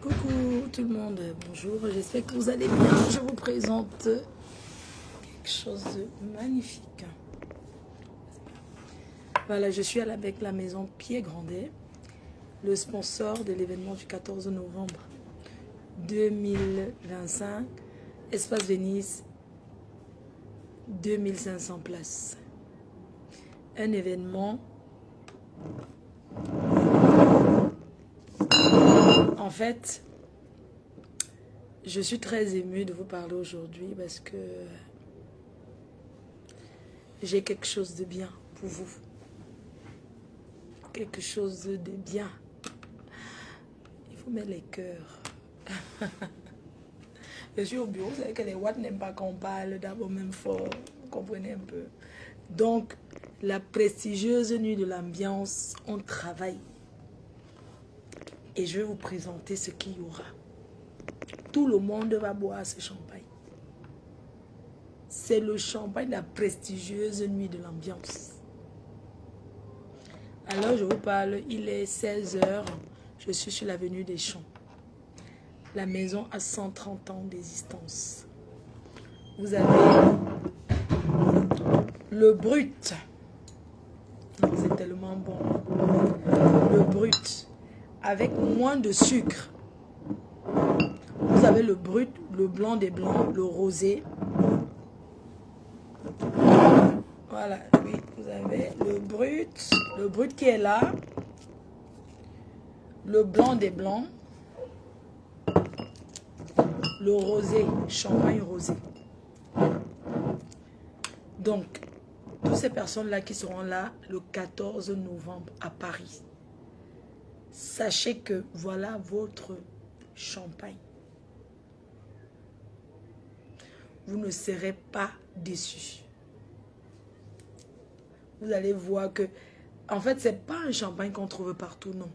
Coucou tout le monde, bonjour, j'espère que vous allez bien. Je vous présente quelque chose de magnifique. Voilà, je suis avec la maison Pierre Grandet, le sponsor de l'événement du 14 novembre 2025, Espace Venise, 2500 places. Un événement, en fait, je suis très émue de vous parler aujourd'hui parce que j'ai quelque chose de bien pour vous. Quelque chose de bien. Il faut mettre les cœurs. Je suis au bureau, vous savez que les watts n'aiment pas qu'on parle d'abord même fort. Vous comprenez un peu. Donc, la prestigieuse nuit de l'ambiance, on travaille. Et je vais vous présenter ce qu'il y aura. Tout le monde va boire ce champagne. C'est le champagne de la prestigieuse nuit de l'ambiance. Alors, je vous parle, il est 16 h. Je suis sur l'avenue des Champs. La maison a 130 ans d'existence. Vous avez le brut. C'est tellement bon. Le brut. Avec moins de sucre. Vous avez le brut, le blanc des blancs, le rosé. Voilà, oui, vous avez le brut qui est là. Le blanc des blancs. Le rosé, champagne rosé. Donc, toutes ces personnes-là qui seront là le 14 novembre à Paris, sachez que voilà votre champagne. Vous ne serez pas déçus. Vous allez voir que, en fait, ce n'est pas un champagne qu'on trouve partout, non.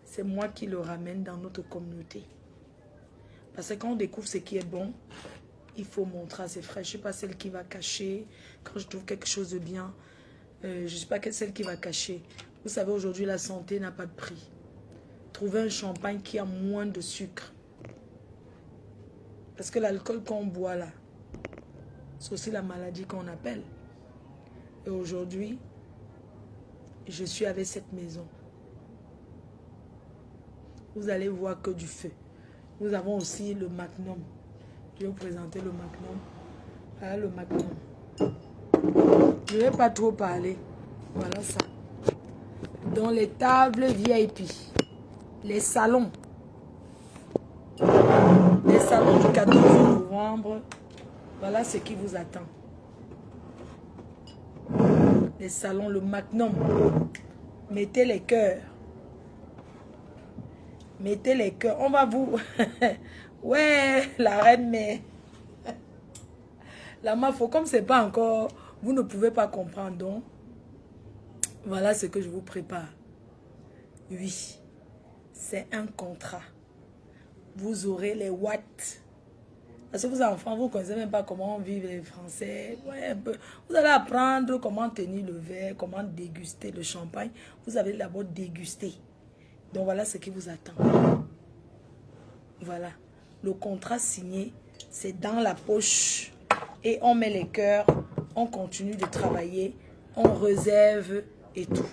C'est moi qui le ramène dans notre communauté. Parce que quand on découvre ce qui est bon, il faut montrer à ses frères. Je ne suis pas celle qui va cacher. Quand je trouve quelque chose de bien, je ne suis pas celle qui va cacher. Vous savez, aujourd'hui, la santé n'a pas de prix. Trouvez un champagne qui a moins de sucre. Parce que l'alcool qu'on boit là, c'est aussi la maladie qu'on appelle. Et aujourd'hui, je suis avec cette maison. Vous allez voir que du feu. Nous avons aussi le Magnum. Je vais vous présenter le Magnum. Voilà le Magnum. Je ne vais pas trop parler. Voilà ça. Dans les tables VIP, les salons. Les salons du 14 novembre. Voilà ce qui vous attend. Les salons, le Magnum. Mettez les cœurs. Mettez les cœurs. On va vous... Ouais, la reine, mais... La mafia, comme c'est pas encore... Vous ne pouvez pas comprendre, donc... Voilà ce que je vous prépare. Oui, c'est un contrat. Vous aurez les watts. Parce que vous enfants, vous ne connaissez même pas comment vivent les Français. Ouais, un peu. Vous allez apprendre comment tenir le verre, comment déguster le champagne. Vous allez d'abord déguster. Donc voilà ce qui vous attend. Voilà. Le contrat signé, c'est dans la poche. Et on met les cœurs, on continue de travailler, on réserve et tout.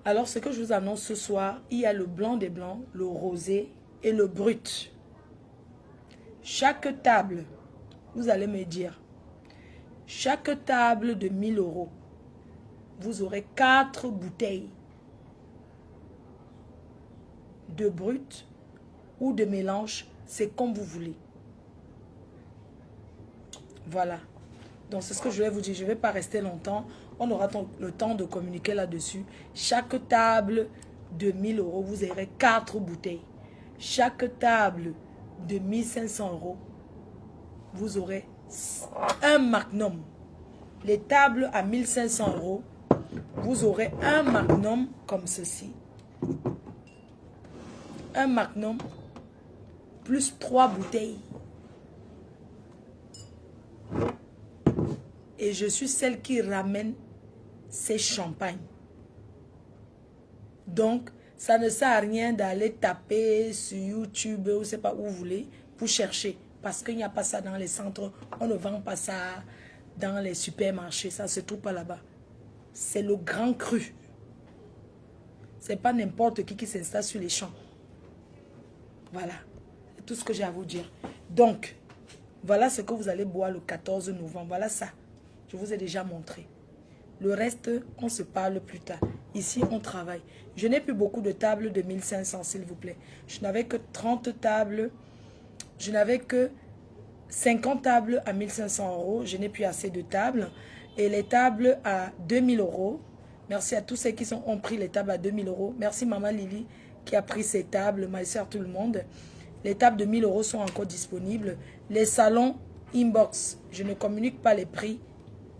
Alors ce que je vous annonce ce soir, il y a le blanc des blancs, le rosé et le brut. Chaque table, vous allez me dire, chaque table de 1000 €, vous aurez 4 bouteilles de brut ou de mélange, c'est comme vous voulez. Voilà. Donc c'est ce que je vais vous dire. Je ne vais pas rester longtemps. On aura le temps de communiquer là-dessus. Chaque table de 1000 €, vous aurez 4 bouteilles. Chaque table de 1500 €, vous aurez un Magnum. Les tables à 1500 €, vous aurez un Magnum comme ceci. Un Magnum plus 3 bouteilles. Et je suis celle qui ramène ces champagnes. Donc, Ça ne sert à rien d'aller taper sur YouTube ou je ne sais pas où vous voulez pour chercher. Parce qu'il n'y a pas ça dans les centres. On ne vend pas ça dans les supermarchés. Ça ne se trouve pas là-bas. C'est le grand cru. Ce n'est pas n'importe qui s'installe sur les champs. Voilà. C'est tout ce que j'ai à vous dire. Donc, voilà ce que vous allez boire le 14 novembre. Voilà ça. Je vous ai déjà montré. Le reste, on se parle plus tard. Ici, on travaille. Je n'ai plus beaucoup de tables de 1500, s'il vous plaît. Je n'avais que 30 tables. Je n'avais que 50 tables à 1500 €. Je n'ai plus assez de tables. Et les tables à 2000 €. Merci à tous ceux qui ont pris les tables à 2000 €. Merci Maman Lily qui a pris ces tables. Ma soeur, tout le monde. Les tables de 1000 € sont encore disponibles. Les salons inbox. Je ne communique pas les prix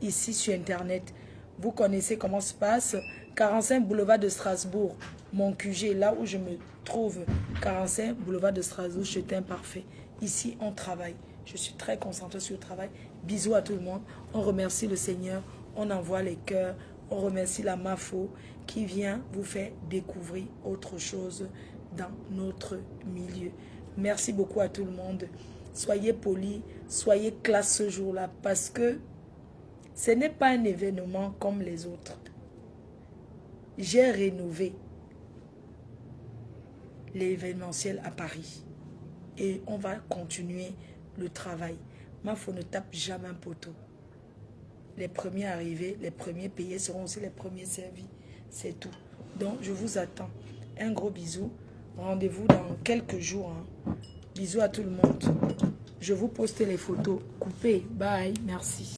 ici sur Internet. Vous connaissez comment se passe. 45 boulevard de Strasbourg. Mon QG, là où je me trouve. 45 boulevard de Strasbourg, Chetin parfait. Ici, on travaille. Je suis très concentrée sur le travail. Bisous à tout le monde. On remercie le Seigneur. On envoie les cœurs. On remercie la MAFO qui vient vous faire découvrir autre chose dans notre milieu. Merci beaucoup à tout le monde. Soyez polis, soyez classe ce jour-là parce que ce n'est pas un événement comme les autres. J'ai rénové l'événementiel à Paris et on va continuer le travail. MAFO ne tape jamais un poteau. Les premiers arrivés, les premiers payés seront aussi les premiers servis. C'est tout. Donc, je vous attends. Un gros bisou. Rendez-vous dans quelques jours. Hein. Bisous à tout le monde. Je vous poste les photos. Coupez. Bye. Merci.